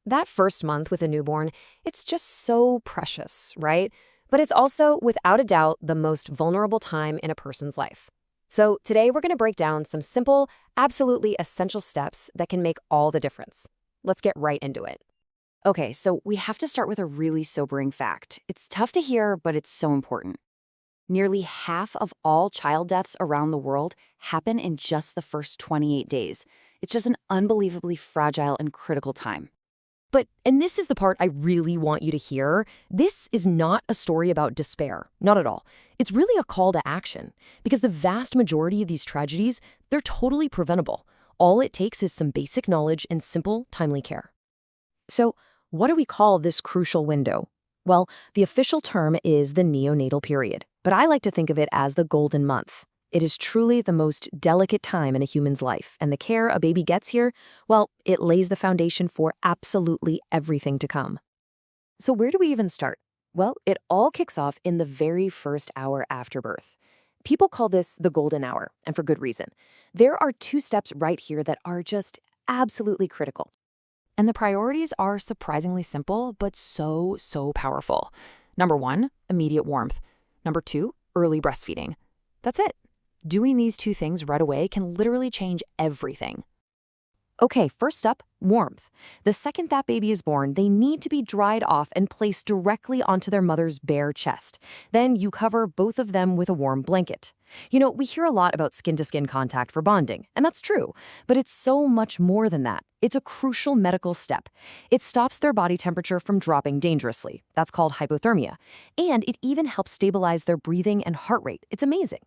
That first month with a newborn, it's just so precious, right? But it's also, without a doubt, the most vulnerable time in a person's life. So today we're going to break down some simple, absolutely essential steps that can make all the difference. Let's get right into it. Okay, so we have to start with a really sobering fact. It's tough to hear, but it's so important. Nearly half of all child deaths around the world happen in just the first 28 days. It's just an unbelievably fragile and critical time. And this is the part I really want you to hear, this is not a story about despair, not at all. It's really a call to action, because the vast majority of these tragedies, they're totally preventable. All it takes is some basic knowledge and simple, timely care. So, what do we call this crucial window? Well, the official term is the neonatal period, but I like to think of it as the golden month. It is truly the most delicate time in a human's life, and the care a baby gets here, well, it lays the foundation for absolutely everything to come. So where do we even start? Well, it all kicks off in the very first hour after birth. People call this the golden hour, and for good reason. There are 2 steps right here that are just absolutely critical. And the priorities are surprisingly simple, but so powerful. Number 1, immediate warmth. Number 2, early breastfeeding. That's it. Doing these 2 things right away can literally change everything. Okay, first up, warmth. The second that baby is born, they need to be dried off and placed directly onto their mother's bare chest. Then you cover both of them with a warm blanket. You know, we hear a lot about skin-to-skin contact for bonding, and that's true, but it's so much more than that. It's a crucial medical step. It stops their body temperature from dropping dangerously. That's called hypothermia. And it even helps stabilize their breathing and heart rate. It's amazing.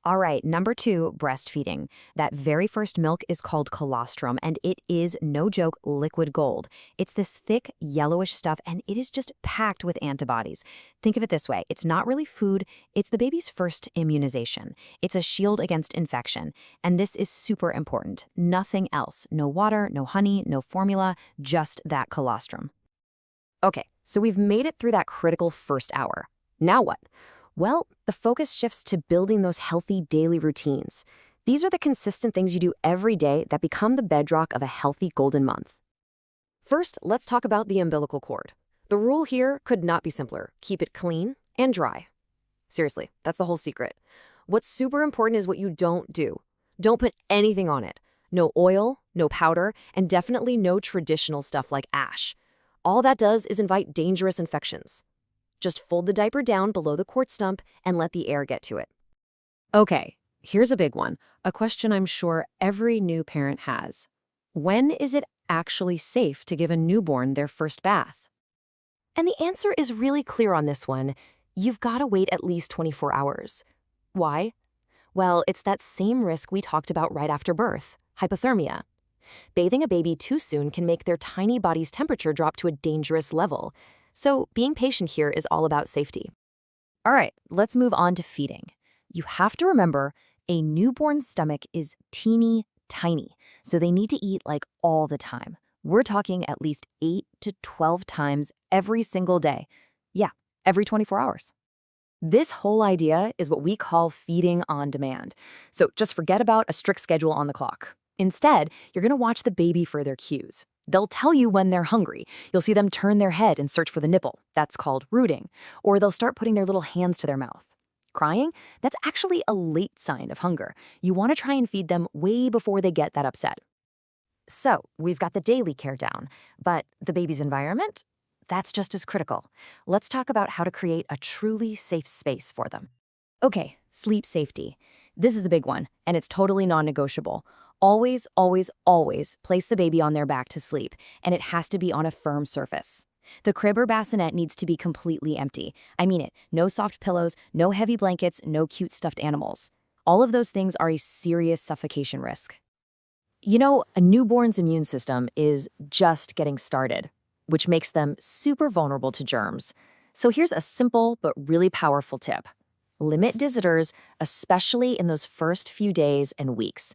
All right, number 2, breastfeeding. That very first milk is called colostrum, and it is, no joke, liquid gold. It's this thick, yellowish stuff, and it is just packed with antibodies. Think of it this way. It's not really food. It's the baby's first immunization. It's a shield against infection, and this is super important. Nothing else. No water, no honey, no formula, just that colostrum. Okay, so we've made it through that critical first hour. Now what? Well, the focus shifts to building those healthy daily routines. These are the consistent things you do every day that become the bedrock of a healthy golden month. First, let's talk about the umbilical cord. The rule here could not be simpler. Keep it clean and dry. Seriously, that's the whole secret. What's super important is what you don't do. Don't put anything on it. No oil, no powder, and definitely no traditional stuff like ash. All that does is invite dangerous infections. Just fold the diaper down below the cord stump and let the air get to it. Okay, here's a big one, a question I'm sure every new parent has. When is it actually safe to give a newborn their first bath? And the answer is really clear on this one. You've got to wait at least 24 hours. Why? Well, it's that same risk we talked about right after birth, hypothermia. Bathing a baby too soon can make their tiny body's temperature drop to a dangerous level. So being patient here is all about safety. All right, let's move on to feeding. You have to remember, a newborn's stomach is teeny tiny, so they need to eat like all the time. We're talking at least 8 to 12 times every single day. Yeah, every 24 hours. This whole idea is what we call feeding on demand. So just forget about a strict schedule on the clock. Instead, you're going to watch the baby for their cues. They'll tell you when they're hungry. You'll see them turn their head and search for the nipple. That's called rooting. Or they'll start putting their little hands to their mouth. Crying? That's actually a late sign of hunger. You want to try and feed them way before they get that upset. So, we've got the daily care down, but the baby's environment? That's just as critical. Let's talk about how to create a truly safe space for them. Okay, sleep safety. This is a big one, and it's totally non-negotiable. Always, always, always place the baby on their back to sleep, and it has to be on a firm surface. The crib or bassinet needs to be completely empty. I mean it, no soft pillows, no heavy blankets, no cute stuffed animals. All of those things are a serious suffocation risk. You know, a newborn's immune system is just getting started, which makes them super vulnerable to germs. So here's a simple but really powerful tip. Limit visitors, especially in those first few days and weeks.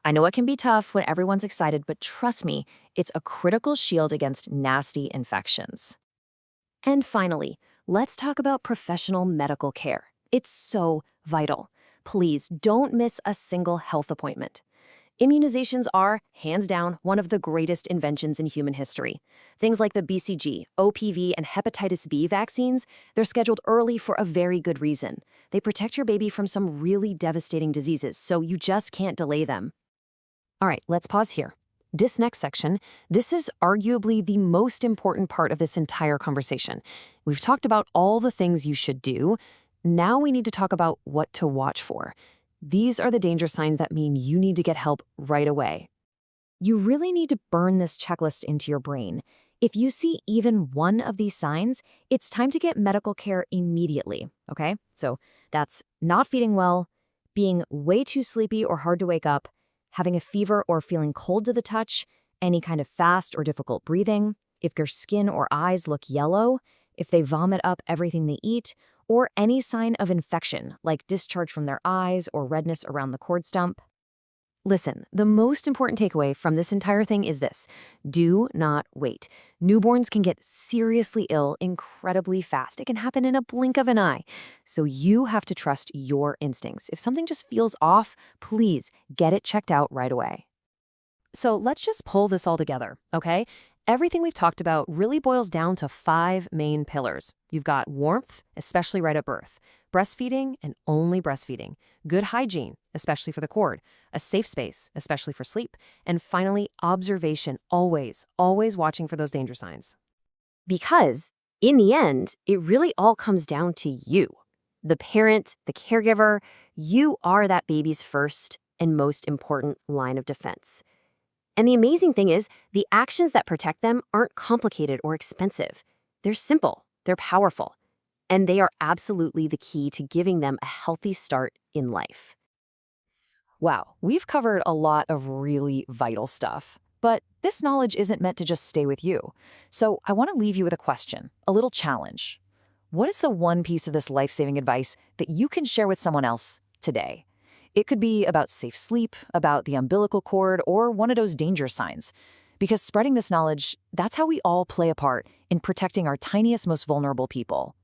I know it can be tough when everyone's excited, but trust me, it's a critical shield against nasty infections. And finally, let's talk about professional medical care. It's so vital. Please don't miss a single health appointment. Immunizations are, hands down, one of the greatest inventions in human history. Things like the BCG, OPV, and hepatitis B vaccines, they're scheduled early for a very good reason. They protect your baby from some really devastating diseases, so you just can't delay them. All right, let's pause here. This next section, this is arguably the most important part of this entire conversation. We've talked about all the things you should do. Now we need to talk about what to watch for. These are the danger signs that mean you need to get help right away. You really need to burn this checklist into your brain. If you see even one of these signs, it's time to get medical care immediately, okay? So that's not feeding well, being way too sleepy or hard to wake up, having a fever or feeling cold to the touch, any kind of fast or difficult breathing, if your skin or eyes look yellow, if they vomit up everything they eat, or any sign of infection, like discharge from their eyes or redness around the cord stump. Listen, the most important takeaway from this entire thing is this: do not wait. Newborns can get seriously ill incredibly fast. It can happen in a blink of an eye. So you have to trust your instincts. If something just feels off, please get it checked out right away. So let's just pull this all together, okay? Everything we've talked about really boils down to 5 main pillars. You've got warmth, especially right at birth, breastfeeding and only breastfeeding, good hygiene, especially for the cord, a safe space, especially for sleep, and finally, observation, always watching for those danger signs. Because, in the end, it really all comes down to you. The parent, the caregiver, you are that baby's first and most important line of defense. And the amazing thing is, the actions that protect them aren't complicated or expensive. They're simple, they're powerful, and they are absolutely the key to giving them a healthy start in life. Wow, we've covered a lot of really vital stuff, but this knowledge isn't meant to just stay with you. So I want to leave you with a question, a little challenge. What is the one piece of this life-saving advice that you can share with someone else today? It could be about safe sleep, about the umbilical cord, or one of those danger signs. Because spreading this knowledge, that's how we all play a part in protecting our tiniest, most vulnerable people.